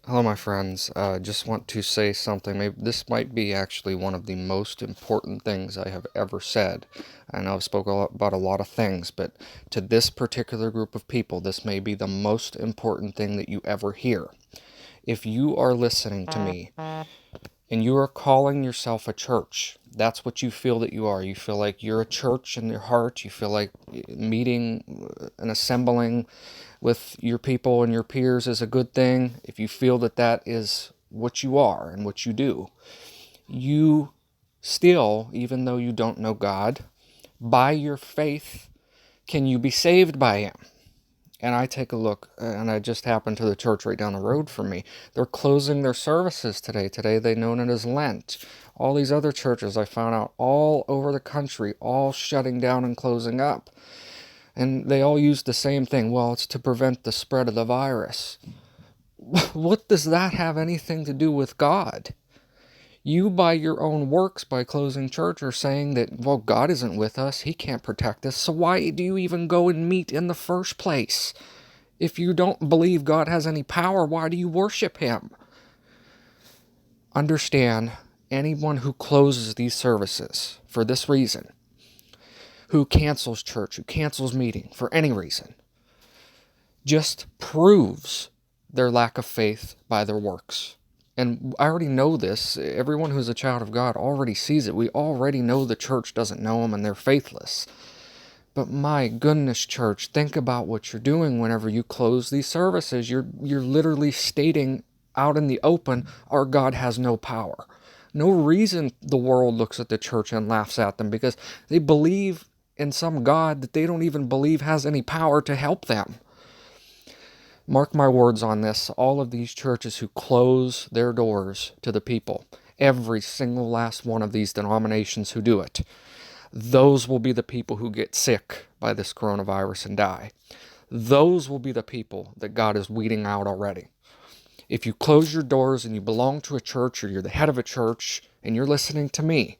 Hello, my friends. Just want to say something. Maybe this might be actually one of the most important things I have ever said. I know I've spoken about a lot of things, but to this particular group of people, this may be the most important thing that you ever hear. If you are listening to me and you are calling yourself a church, that's what you feel that you are. You feel like you're a church in your heart. You feel like meeting and assembling with your people and your peers is a good thing. If you feel that that is what you are and what you do, you still, even though you don't know God, by your faith, can you be saved by Him? And I take a look, and I just happened to the church right down the road from me. They're closing their services today. Today they know it as Lent. All these other churches I found out all over the country, all shutting down and closing up. And they all use the same thing. Well, it's to prevent the spread of the virus. What does that have anything to do with God? You, by your own works, by closing church, are saying that, well, God isn't with us. He can't protect us. So why do you even go and meet in the first place? If you don't believe God has any power, why do you worship Him? Understand, anyone who closes these services for this reason, who cancels church, who cancels meeting for any reason, just proves their lack of faith by their works. And I already know this. Everyone who's a child of God already sees it. We already know the church doesn't know them and they're faithless. But my goodness, church, think about what you're doing whenever you close these services. You're literally stating out in the open, our God has no power. No reason the world looks at the church and laughs at them, because they believe in some God that they don't even believe has any power to help them. Mark my words on this, all of these churches who close their doors to the people, every single last one of these denominations who do it, those will be the people who get sick by this coronavirus and die. Those will be the people that God is weeding out already. If you close your doors and you belong to a church, or you're the head of a church and you're listening to me,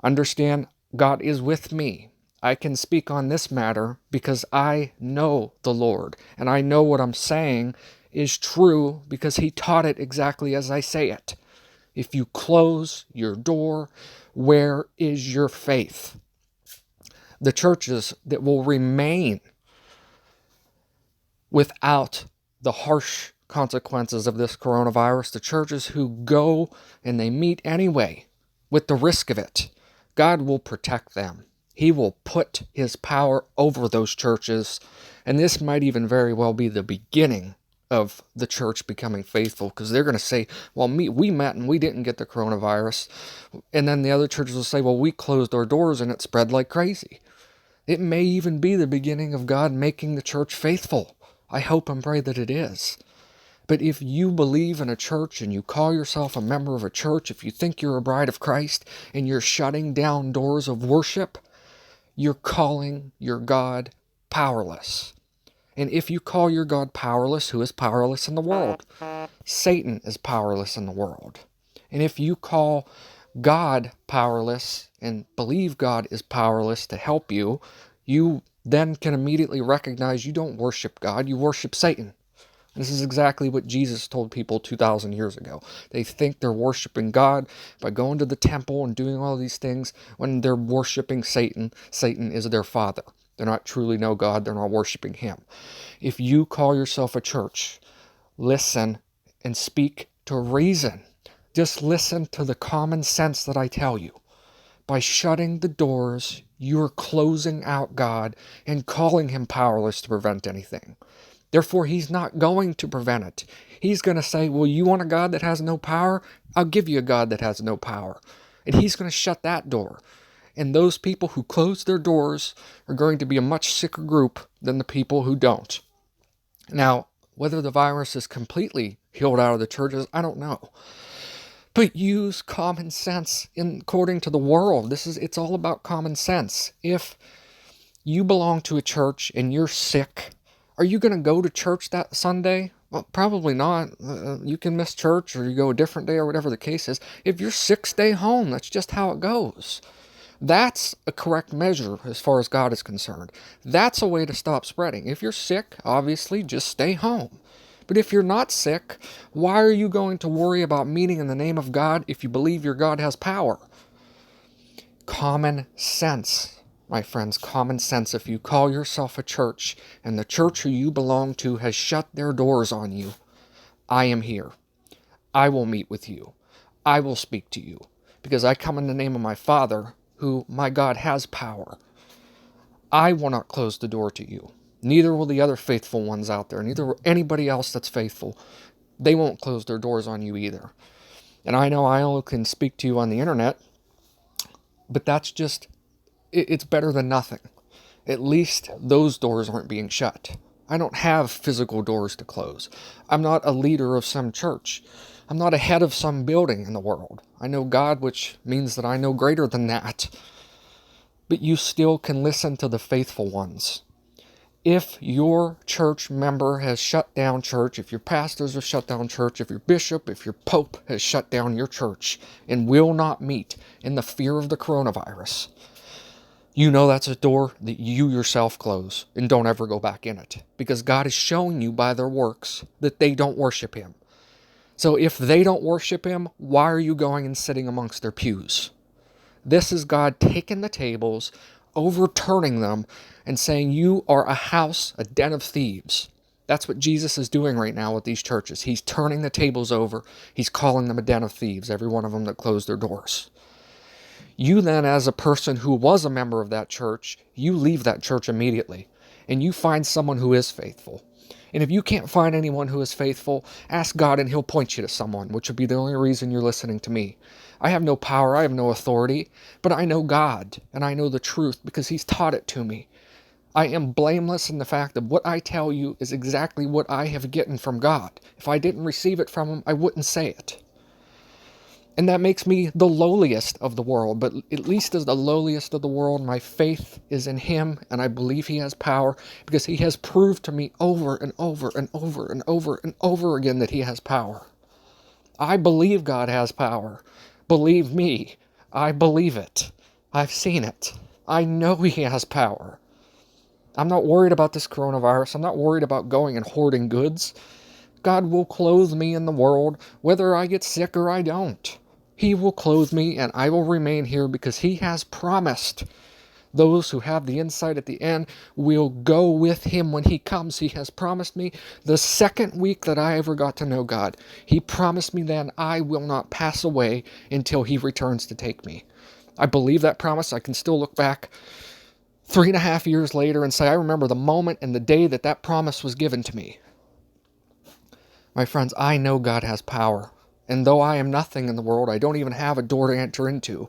understand God is with me. I can speak on this matter because I know the Lord, and I know what I'm saying is true because He taught it exactly as I say it. If you close your door, where is your faith? The churches that will remain without the harsh consequences of this coronavirus, the churches who go and they meet anyway with the risk of it, God will protect them. He will put His power over those churches, and this might even very well be the beginning of the church becoming faithful, because they're going to say, well, we met and we didn't get the coronavirus. And then the other churches will say, well, we closed our doors and it spread like crazy. It may even be the beginning of God making the church faithful. I hope and pray that it is. But if you believe in a church and you call yourself a member of a church, if you think you're a bride of Christ and you're shutting down doors of worship, you're calling your God powerless. And if you call your God powerless, who is powerless in the world? Satan is powerless in the world. And if you call God powerless and believe God is powerless to help you, you then can immediately recognize you don't worship God, you worship Satan. This is exactly what Jesus told people 2,000 years ago. They think they're worshiping God by going to the temple and doing all these things when they're worshiping Satan. Satan is their father. They're not truly know God. They're not worshiping Him. If you call yourself a church, listen and speak to reason. Just listen to the common sense that I tell you. By shutting the doors, you're closing out God and calling Him powerless to prevent anything. Therefore, He's not going to prevent it. He's going to say, well, you want a God that has no power? I'll give you a God that has no power. And He's going to shut that door. And those people who close their doors are going to be a much sicker group than the people who don't. Now, whether the virus is completely healed out of the churches, I don't know. But use common sense according to the world. It's all about common sense. If you belong to a church and you're sick, are you going to go to church that Sunday? Well, probably not. You can miss church or you go a different day or whatever the case is. If you're sick, stay home. That's just how it goes. That's a correct measure as far as God is concerned. That's a way to stop spreading. If you're sick, obviously, just stay home. But if you're not sick, why are you going to worry about meeting in the name of God if you believe your God has power? Common sense, my friends, common sense. If you call yourself a church and the church who you belong to has shut their doors on you, I am here. I will meet with you. I will speak to you because I come in the name of my Father, who my God has power. I will not close the door to you. Neither will the other faithful ones out there. Neither will anybody else that's faithful. They won't close their doors on you either. And I know I only can speak to you on the internet, but that's just, it's better than nothing. At least those doors aren't being shut. I don't have physical doors to close. I'm not a leader of some church. I'm not a head of some building in the world. I know God, which means that I know greater than that. But you still can listen to the faithful ones. If your church member has shut down church, if your pastors have shut down church, if your bishop, if your pope has shut down your church and will not meet in the fear of the coronavirus, you know that's a door that you yourself close and don't ever go back in it. Because God is showing you by their works that they don't worship Him. So if they don't worship Him, why are you going and sitting amongst their pews? This is God taking the tables, overturning them, and saying you are a house, a den of thieves. That's what Jesus is doing right now with these churches. He's turning the tables over. He's calling them a den of thieves, every one of them that closed their doors. You then, as a person who was a member of that church, you leave that church immediately, and you find someone who is faithful. And if you can't find anyone who is faithful, ask God and He'll point you to someone, which would be the only reason you're listening to me. I have no power, I have no authority, but I know God, and I know the truth because He's taught it to me. I am blameless in the fact that what I tell you is exactly what I have gotten from God. If I didn't receive it from Him, I wouldn't say it. And that makes me the lowliest of the world, but at least as the lowliest of the world, my faith is in Him, and I believe He has power, because He has proved to me over and over and over and over and over again that He has power. I believe God has power. Believe me, I believe it. I've seen it. I know He has power. I'm not worried about this coronavirus. I'm not worried about going and hoarding goods. God will clothe me in the world, whether I get sick or I don't. He will clothe me, and I will remain here because He has promised. Those who have the insight at the end will go with Him when He comes. He has promised me the second week that I ever got to know God. He promised me then I will not pass away until He returns to take me. I believe that promise. I can still look back 3.5 years later and say, I remember the moment and the day that that promise was given to me. My friends, I know God has power. And though I am nothing in the world, I don't even have a door to enter into.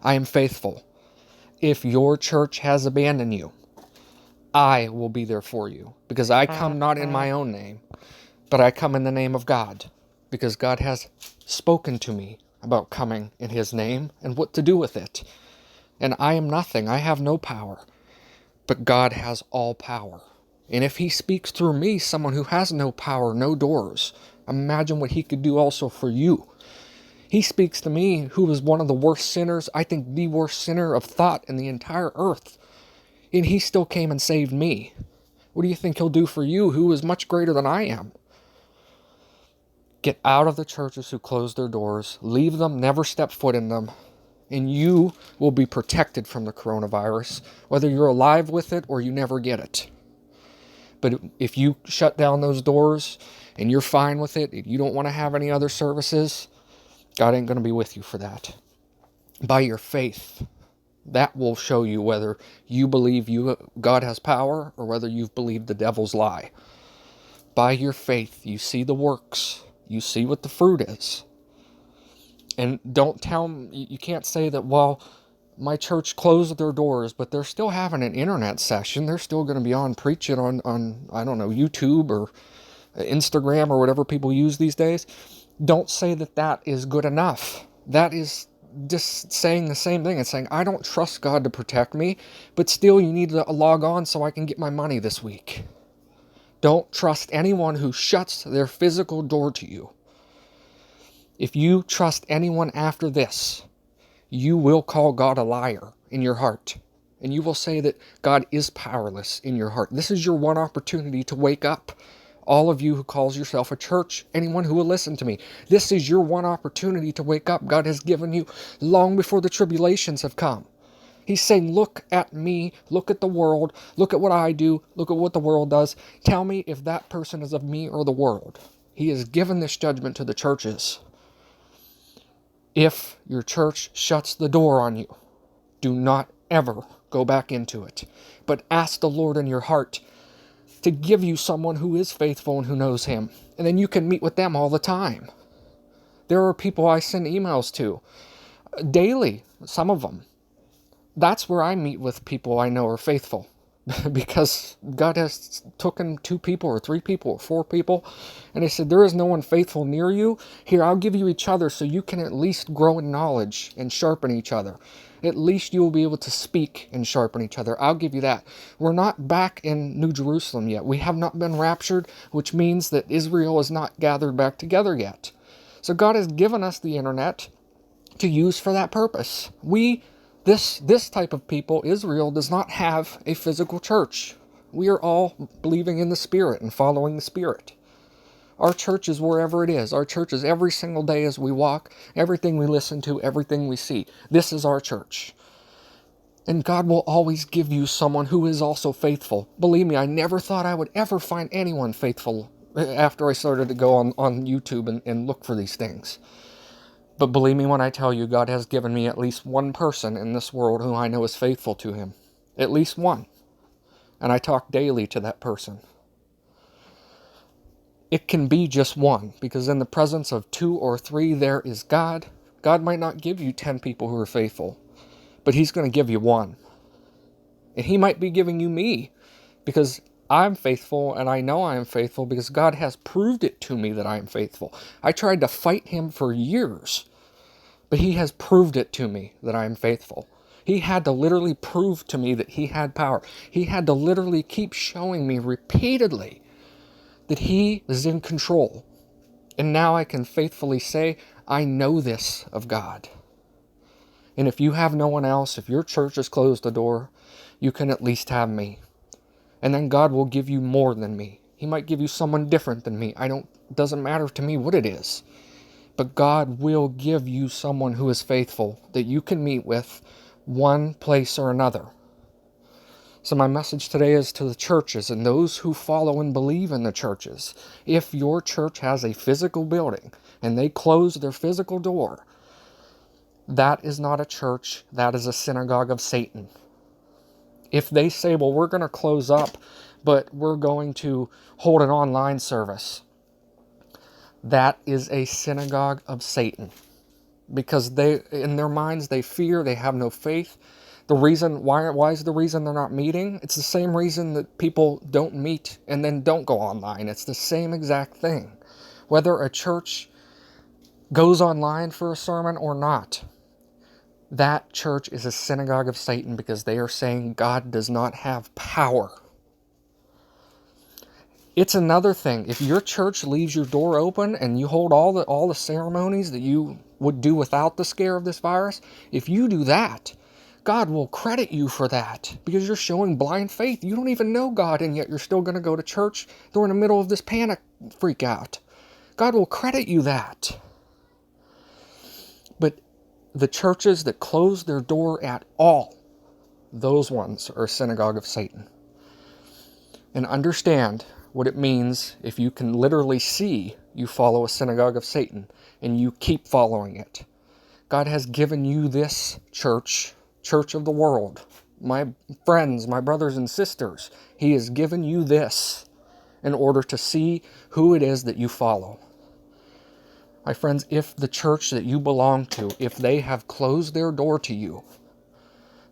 I am faithful. If your church has abandoned you, I will be there for you. Because I come not in my own name, but I come in the name of God. Because God has spoken to me about coming in His name and what to do with it. And I am nothing. I have no power. But God has all power. And if He speaks through me, someone who has no power, no doors, imagine what He could do also for you. He speaks to me, who was one of the worst sinners, I think the worst sinner of thought in the entire earth. And He still came and saved me. What do you think He'll do for you, who is much greater than I am? Get out of the churches who close their doors. Leave them, never step foot in them. And you will be protected from the coronavirus, whether you're alive with it or you never get it. But if you shut down those doors and you're fine with it, if you don't want to have any other services, God ain't going to be with you for that. By your faith, that will show you whether you believe God has power or whether you've believed the devil's lie. By your faith, you see the works. You see what the fruit is. And don't tell them, you can't say that, well, my church closed their doors, but they're still having an internet session. They're still going to be on preaching on, I don't know, YouTube or Instagram or whatever people use these days. Don't say that that is good enough. That is just saying the same thing. It's saying, I don't trust God to protect me, but still you need to log on so I can get my money this week. Don't trust anyone who shuts their physical door to you. If you trust anyone after this, you will call God a liar in your heart. And you will say that God is powerless in your heart. This is your one opportunity to wake up. All of you who calls yourself a church, anyone who will listen to me, this is your one opportunity to wake up. God has given you long before the tribulations have come. He's saying, look at me, look at the world, look at what I do, look at what the world does. Tell me if that person is of me or the world. He has given this judgment to the churches. If your church shuts the door on you, do not ever go back into it, but ask the Lord in your heart to give you someone who is faithful and who knows Him. And then you can meet with them all the time. There are people I send emails to daily, some of them. That's where I meet with people I know are faithful. Because God has taken 2 people or 3 people or 4 people, and He said, there is no one faithful near you. Here, I'll give you each other so you can at least grow in knowledge and sharpen each other. At least you will be able to speak and sharpen each other. I'll give you that. We're not back in New Jerusalem yet. We have not been raptured, which means that Israel is not gathered back together yet. So God has given us the internet to use for that purpose. This type of people, Israel, does not have a physical church. We are all believing in the Spirit and following the Spirit. Our church is wherever it is. Our church is every single day as we walk, everything we listen to, everything we see. This is our church. And God will always give you someone who is also faithful. Believe me, I never thought I would ever find anyone faithful after I started to go on YouTube and look for these things. But believe me when I tell you, God has given me at least one person in this world who I know is faithful to Him. At least one. And I talk daily to that person. It can be just one, because in the presence of 2 or 3, there is God. God might not give you 10 people who are faithful, but He's going to give you one. And He might be giving you me, because I'm faithful, and I know I am faithful because God has proved it to me that I am faithful. I tried to fight Him for years, but He has proved it to me that I am faithful. He had to literally prove to me that He had power. He had to literally keep showing me repeatedly that He is in control. And now I can faithfully say, I know this of God. And if you have no one else, if your church has closed the door, you can at least have me. And then God will give you more than me. He might give you someone different than me. It doesn't matter to me what it is. But God will give you someone who is faithful that you can meet with one place or another. So my message today is to the churches and those who follow and believe in the churches. If your church has a physical building and they close their physical door, that is not a church. That is a synagogue of Satan. If they say, well, we're going to close up, but we're going to hold an online service, that is a synagogue of Satan. Because in their minds, they fear, they have no faith. The reason, why is the reason they're not meeting? It's the same reason that people don't meet and then don't go online. It's the same exact thing. Whether a church goes online for a sermon or not, that church is a synagogue of Satan because they are saying God does not have power. It's another thing. If your church leaves your door open and you hold all the ceremonies that you would do without the scare of this virus, if you do that, God will credit you for that because you're showing blind faith. You don't even know God, and yet you're still going to go to church during the middle of this panic freak out. God will credit you that. But the churches that close their door at all, those ones are a synagogue of Satan. And understand what it means if you can literally see you follow a synagogue of Satan and you keep following it. God has given you this church of the world. My friends, my brothers and sisters, He has given you this in order to see who it is that you follow. My friends, if the church that you belong to, if they have closed their door to you,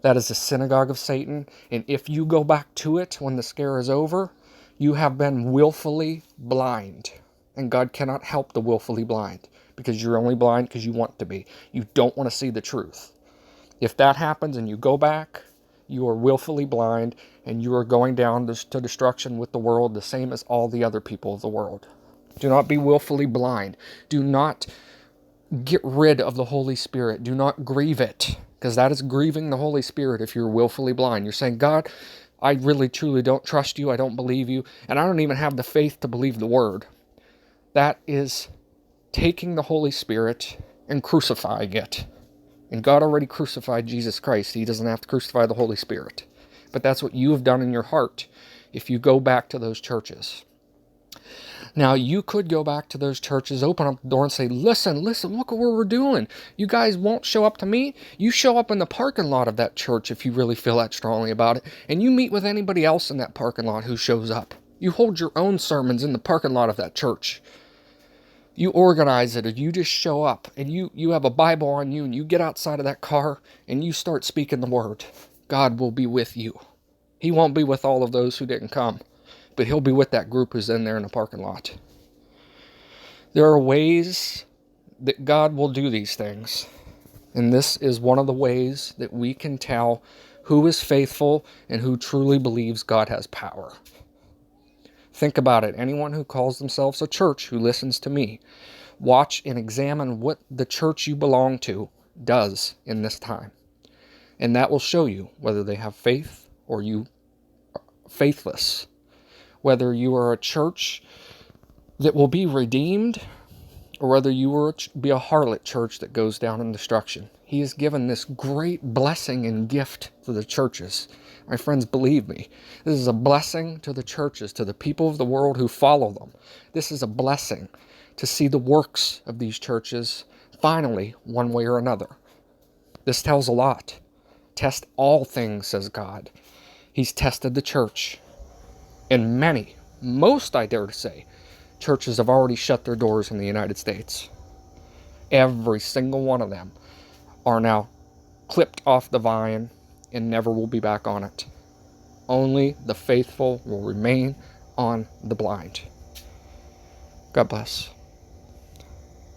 that is a synagogue of Satan. And if you go back to it when the scare is over, you have been willfully blind. And God cannot help the willfully blind because you're only blind because you want to be. You don't want to see the truth. If that happens and you go back, you are willfully blind and you are going down to destruction with the world, the same as all the other people of the world. Do not be willfully blind. Do not get rid of the Holy Spirit. Do not grieve it, because that is grieving the Holy Spirit if you're willfully blind. You're saying, God, I really truly don't trust you, I don't believe you, and I don't even have the faith to believe the word. That is taking the Holy Spirit and crucifying it. And God already crucified Jesus Christ. He doesn't have to crucify the Holy Spirit. But that's what you have done in your heart if you go back to those churches. Now, you could go back to those churches, open up the door and say, listen, look at what we're doing. You guys won't show up to me. You show up in the parking lot of that church if you really feel that strongly about it, and you meet with anybody else in that parking lot who shows up. You hold your own sermons in the parking lot of that church. You organize it, and you just show up, and you have a Bible on you, and you get outside of that car, and you start speaking the word. God will be with you. He won't be with all of those who didn't come, but he'll be with that group who's in there in the parking lot. There are ways that God will do these things, and this is one of the ways that we can tell who is faithful and who truly believes God has power. Think about it. Anyone who calls themselves a church who listens to me, watch and examine what the church you belong to does in this time. And that will show you whether they have faith or you are faithless. Whether you are a church that will be redeemed or whether you will be a harlot church that goes down in destruction. He has given this great blessing and gift to the churches. My friends, believe me, this is a blessing to the churches, to the people of the world who follow them. This is a blessing to see the works of these churches finally, one way or another. This tells a lot. Test all things, says God. He's tested the church. And many, most I dare to say, churches have already shut their doors in the United States. Every single one of them are now clipped off the vine and never will be back on it. Only the faithful will remain on the blind. God bless.